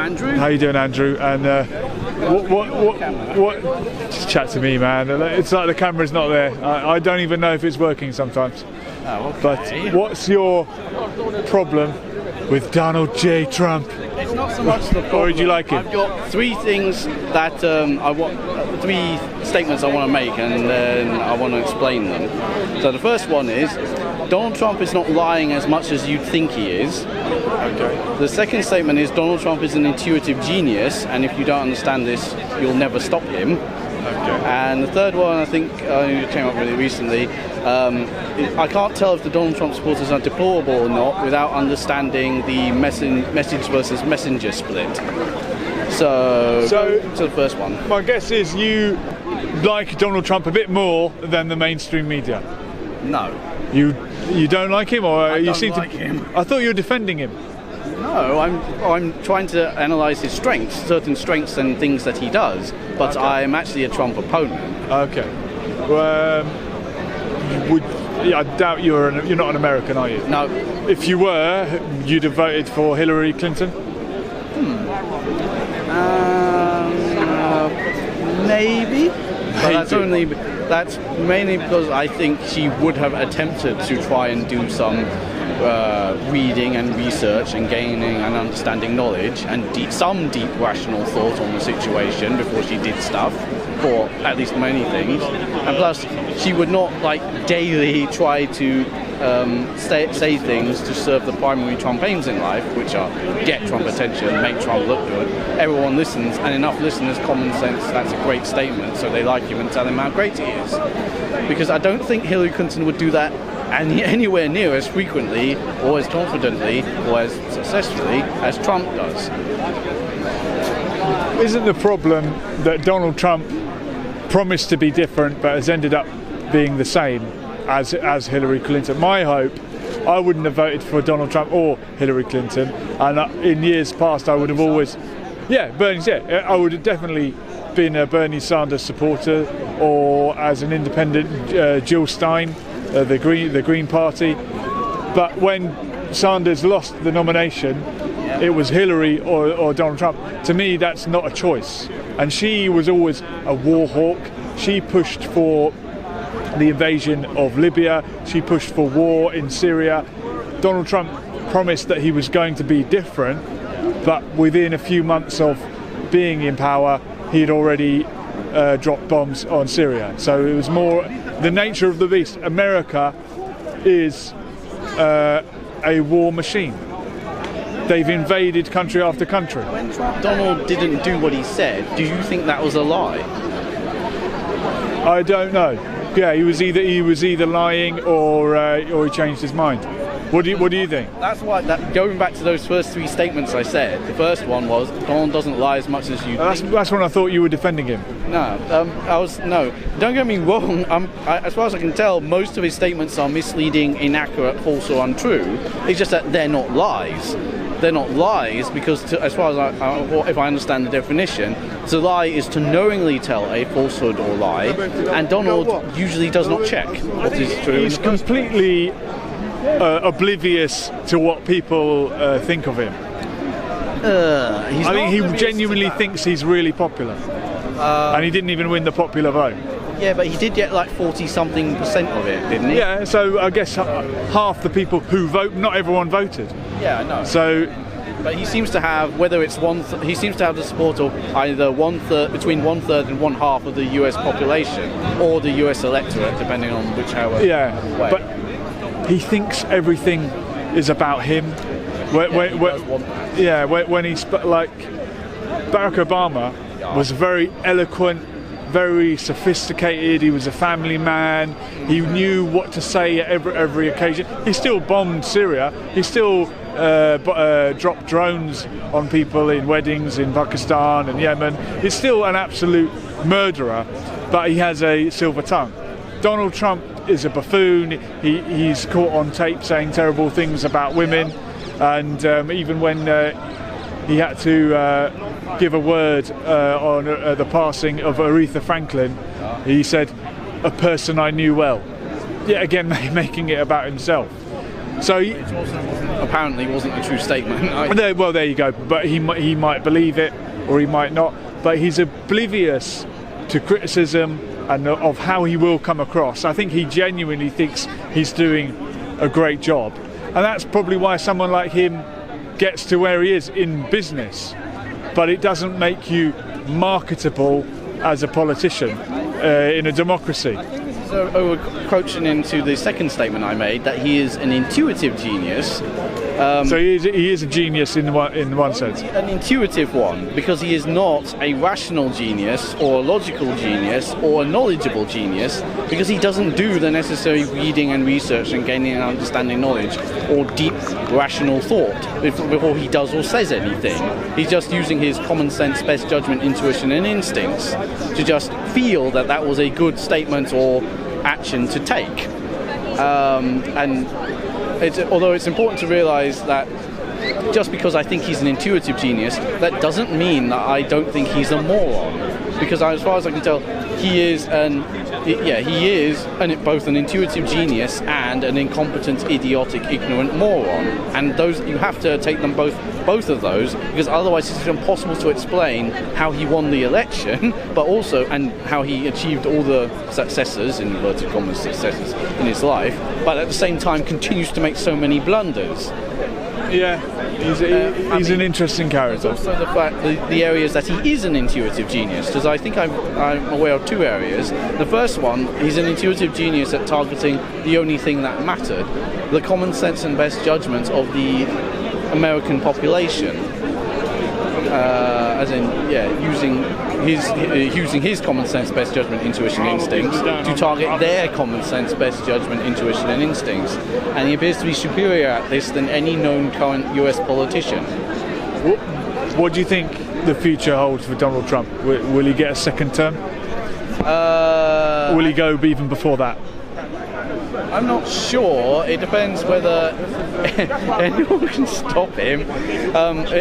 Andrew. How you doing, Andrew? And what? Just chat to me, man. It's like the camera's not there. I don't even know if it's working sometimes. Oh, okay. But what's your problem with Donald J. Trump? It's not so much the problem. Or would you like it? I've got three things that three statements I want to make, and then I want to explain them. So the first one is, Donald Trump is not lying as much as you think he is. Okay. The second statement is, Donald Trump is an intuitive genius, and if you don't understand this, you'll never stop him. Okay. And the third one, I think, came up really recently. I can't tell if the Donald Trump supporters are deplorable or not without understanding the message versus messenger split. So the first one. My guess is you like Donald Trump a bit more than the mainstream media. No. You don't like him, or I you don't seem like to? him. I thought you were defending him. No, I'm trying to analyse his strengths, certain strengths and things that he does, but Okay. I'm actually a Trump opponent. Okay. I doubt you're not an American, are you? No. If you were, you'd have voted for Hillary Clinton? Maybe. But that's mainly because I think she would have attempted to try and do some reading and research and gaining and understanding knowledge and some deep rational thought on the situation before she did stuff, or at least many things. And plus, she would not daily try to say things to serve the primary Trump aims in life, which are get Trump attention, make Trump look good. Everyone listens, and enough listeners, common sense, that's a great statement, so they like him and tell him how great he is. Because I don't think Hillary Clinton would do that anywhere near as frequently or as confidently or as successfully as Trump does. Isn't the problem that Donald Trump promised to be different but has ended up being the same as Hillary Clinton? My hope, I wouldn't have voted for Donald Trump or Hillary Clinton, and in years past I would have always, I would have definitely been a Bernie Sanders supporter, or as an independent Jill Stein, the Green Party. But when Sanders lost the nomination, it was Hillary or Donald Trump. To me, that's not a choice. And she was always a war hawk. She pushed for the invasion of Libya. She pushed for war in Syria. Donald Trump promised that he was going to be different, but within a few months of being in power, he had already dropped bombs on Syria. So it was more the nature of the beast. America is a war machine. They've invaded country after country. When Donald didn't do what he said, do you think that was a lie? I don't know. Yeah, he was either lying or he changed his mind. What do you think? That's why. Going back to those first three statements I said, the first one was Donald doesn't lie as much as you. That's when I thought you were defending him. No. Don't get me wrong. As far as I can tell, most of his statements are misleading, inaccurate, false, or untrue. It's just that they're not lies. They're not lies because, as far as if I understand the definition, to lie is to knowingly tell a falsehood or lie, and Donald usually does not check what is true. He's completely oblivious to what people think of him. I think he genuinely thinks he's really popular, and he didn't even win the popular vote. Yeah, but he did get 40-something% of it, didn't he? Yeah, so I guess half the people who vote, not everyone voted. Yeah, I know. So, but he seems to have, he seems to have the support of either between 1/3 and 1/2 of the U.S. population, or the U.S. electorate, depending on whichever way. But he thinks everything is about him. When he Barack Obama was very eloquent, very sophisticated. He was a family man. He knew what to say at every occasion. He still bombed Syria. He still dropped drones on people in weddings in Pakistan and Yemen. He's still an absolute murderer, but he has a silver tongue. Donald Trump is a buffoon. He's caught on tape saying terrible things about women, and even when he had to give a word on the passing of Aretha Franklin, he said, "A person I knew well." Yet again, making it about himself. So Apparently wasn't a true statement. well, there you go. But he might believe it or he might not. But he's oblivious to criticism and of how he will come across. I think he genuinely thinks he's doing a great job, and that's probably why someone like him gets to where he is in business. But it doesn't make you marketable as a politician in a democracy. So we're approaching into the second statement I made, that he is an intuitive genius. So he is a genius in one sense. An intuitive one, because he is not a rational genius or a logical genius or a knowledgeable genius, because he doesn't do the necessary reading and research and gaining and understanding knowledge or deep rational thought before he does or says anything. He's just using his common sense, best judgment, intuition and instincts to just feel that that was a good statement or action to take. Although it's important to realise that just because I think he's an intuitive genius, that doesn't mean that I don't think he's a moron. Because as far as I can tell, he is both an intuitive genius and an incompetent, idiotic, ignorant moron. And those, you have to take them both of those, because otherwise it's impossible to explain how he won the election, but also and how he achieved all the successes, in inverted commas, successes in his life, but at the same time continues to make so many blunders. Yeah, he's an interesting character. Also the fact the areas that he is an intuitive genius, because I think I'm aware of two areas. The first one, he's an intuitive genius at targeting the only thing that mattered, the common sense and best judgment of the American population, using his common sense, best judgment, intuition, instincts to target their common sense, best judgment, intuition, and instincts. And he appears to be superior at this than any known current US politician. What do you think the future holds for Donald Trump? Will he get a second term? Will he go even before that? I'm not sure. It depends whether anyone can stop him.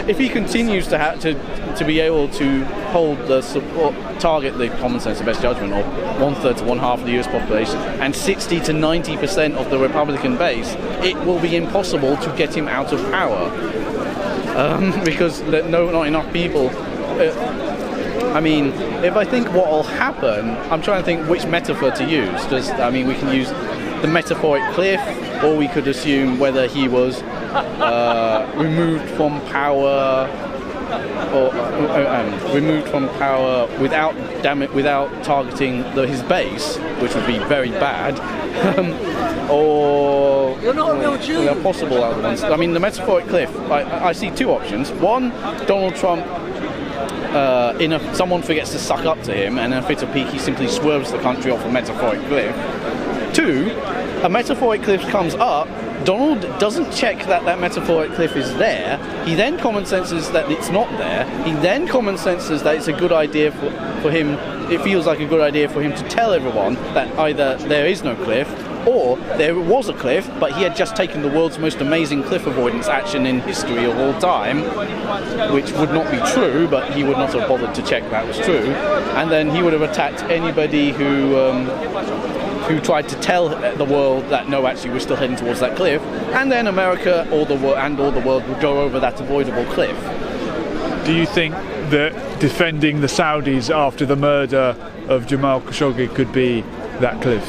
If he continues to be able to hold the support, target the common sense and best judgment of 1/3 to 1/2 of the US population and 60 to 90% of the Republican base, it will be impossible to get him out of power because not enough people. If I think what will happen, I'm trying to think which metaphor to use. We can use the metaphoric cliff, or we could assume whether he was removed from power, without targeting his base, which would be very bad, or possible other ones. The metaphoric cliff. I see two options. One, Donald Trump. Someone forgets to suck up to him, and in a fit of pique, he simply swerves the country off a metaphoric cliff. Two, a metaphoric cliff comes up. Donald doesn't check that metaphoric cliff is there. He then common senses that it's not there. He then common senses that it's a good idea for him. It feels like a good idea for him to tell everyone that either there is no cliff, or there was a cliff, but he had just taken the world's most amazing cliff avoidance action in history of all time, which would not be true, but he would not have bothered to check that was true. And then he would have attacked anybody who tried to tell the world that no, actually we're still heading towards that cliff, and then America or the world would go over that avoidable cliff. Do you think that defending the Saudis after the murder of Jamal Khashoggi could be that cliff?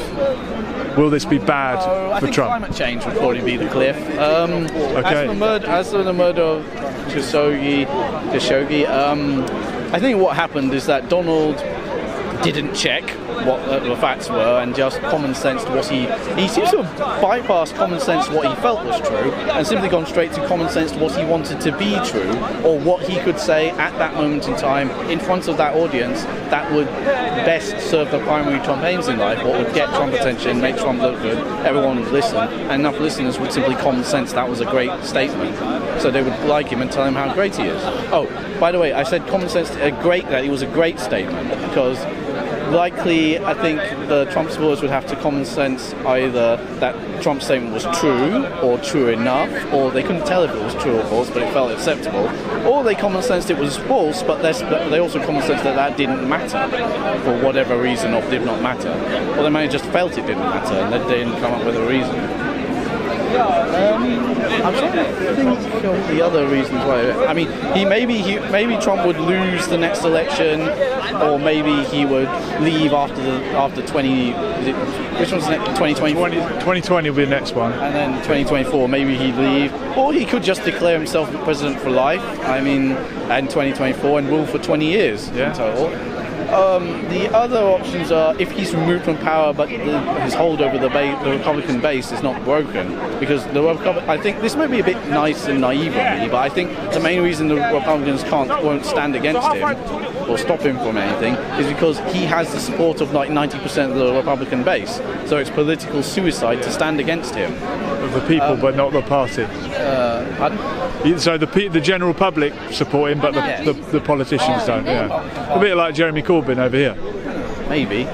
Will this be bad I for think Trump? Climate change would probably be the cliff. Okay. As for the murder of Khashoggi, I think what happened is that Donald didn't check what the facts were and just common sensed what he seems to have bypassed common sense what he felt was true and simply gone straight to common sense what he wanted to be true, or what he could say at that moment in time in front of that audience that would best serve the primary Trump aims in life, what would get Trump attention, make Trump look good, everyone would listen, and enough listeners would simply common sense that was a great statement, so they would like him and tell him how great he is. Oh, by the way, I said common sense that he was a great statement, because likely, I think the Trump supporters would have to common sense either that Trump's statement was true or true enough, or they couldn't tell if it was true or false, but it felt acceptable, or they common sensed it was false, but they also common sensed that didn't matter for whatever reason, or did not matter, or they may have just felt it didn't matter and they didn't come up with a reason. I'm trying to think of the other reasons why. I mean, maybe Trump would lose the next election, or maybe he would leave after 20. Which one's next? 2020. 2020 will be the next one. And then 2024, maybe he'd leave, or he could just declare himself president for life. I mean, and 2024 and rule for 20 years in total. The other options are if he's removed from power, but his hold over the Republican base is not broken, because I think this may be a bit nice and naive of me, but I think the main reason the Republicans won't stand against him or stop him from anything is because he has the support of like 90% of the Republican base. So it's political suicide to stand against him. Of the people, but not the party. So the general public support him, but the politicians don't. Yeah, a bit like Jeremy Corbyn over here. Maybe.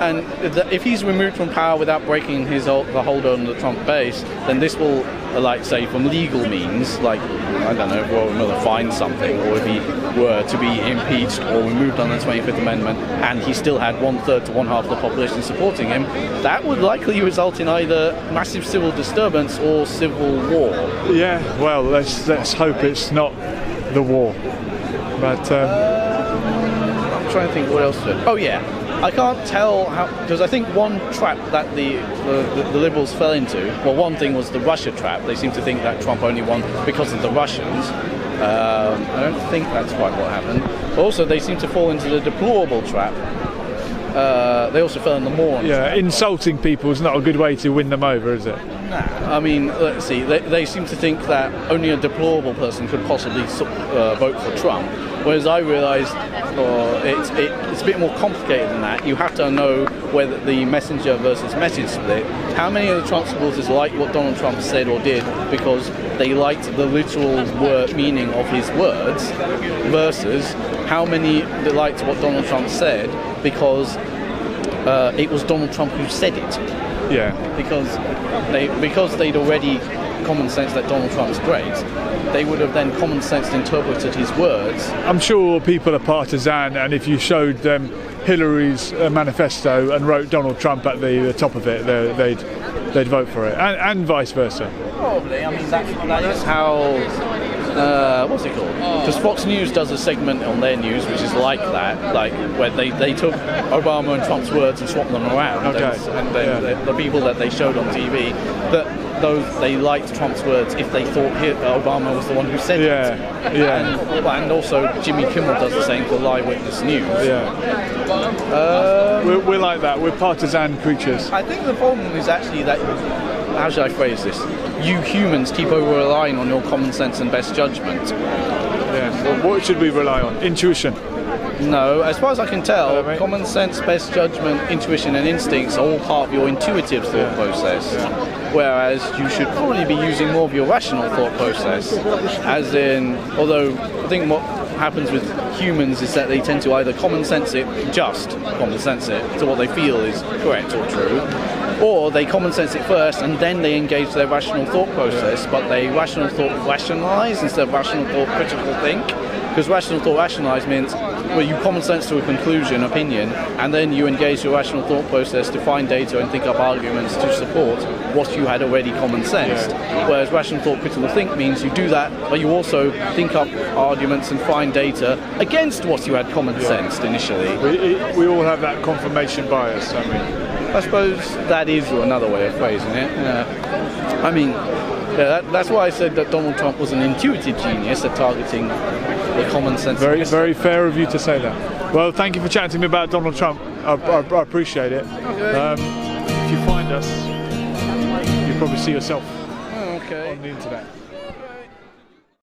And if he's removed from power without breaking the hold on the Trump base, then this will, like, say, from legal means, like, I don't know, if Royal Miller finds something, or if he were to be impeached or removed on the 25th Amendment, and he still had 1/3 to 1/2 of the population supporting him, that would likely result in either massive civil disturbance or civil war. Yeah, well, let's hope it's not the war. But I'm trying to think what else. Oh yeah. I can't tell how, because I think one trap that the Liberals fell into, well, one thing was the Russia trap. They seem to think that Trump only won because of the Russians. I don't think that's quite what happened. Also, they seem to fall into the deplorable trap. They also fell in the moron. Yeah, insulting people is not a good way to win them over, is it? Nah. I mean, let's see. They seem to think that only a deplorable person could possibly vote for Trump. Whereas I realised it's a bit more complicated than that. You have to know whether the messenger versus message split. How many of the Trump supporters liked what Donald Trump said or did because they liked the literal meaning of his words, versus how many they liked what Donald Trump said because it was Donald Trump who said it. Yeah. Because they'd already common sense that Donald Trump's great, they would have then common sense interpreted his words. I'm sure people are partisan, and if you showed them Hillary's manifesto and wrote Donald Trump at the top of it, they'd vote for it, and vice versa. Probably. I mean, that is how. What's it called? Because Fox News does a segment on their news which is like that, like where they took Obama and Trump's words and swapped them around. Okay. And the people that they showed on TV, they liked Trump's words if they thought Obama was the one who said it. Yeah. And also Jimmy Kimmel does the same for Live Witness News. Yeah. We're like that. We're partisan creatures. I think the problem is actually that, how should I phrase this? You humans keep over-relying on your common sense and best judgment. Yeah. Well, what should we rely on? Intuition? No, as far as I can tell, common sense, best judgment, intuition and instincts are all part of your intuitive thought process. Yeah. Whereas you should probably be using more of your rational thought process. As in, although I think what happens with humans is that they tend to either common sense it to what they feel is correct or true, or they common sense it first and then they engage their rational thought process, but they rational thought rationalize instead of rational thought critical think. Because rational thought rationalize means, well, you common sense to a conclusion, opinion, and then you engage your rational thought process to find data and think up arguments to support what you had already common sensed. Whereas rational thought critical think means you do that, but you also think up arguments and find data against what you had common sensed initially. We all have that confirmation bias, don't we? I suppose that is another way of phrasing it. I mean, that's why I said that Donald Trump was an intuitive genius at targeting the common sense. Very fair of you to say that. Well, thank you for chatting to me about Donald Trump. I appreciate it. Okay. If you find us, you'll probably see yourself okay. on the internet.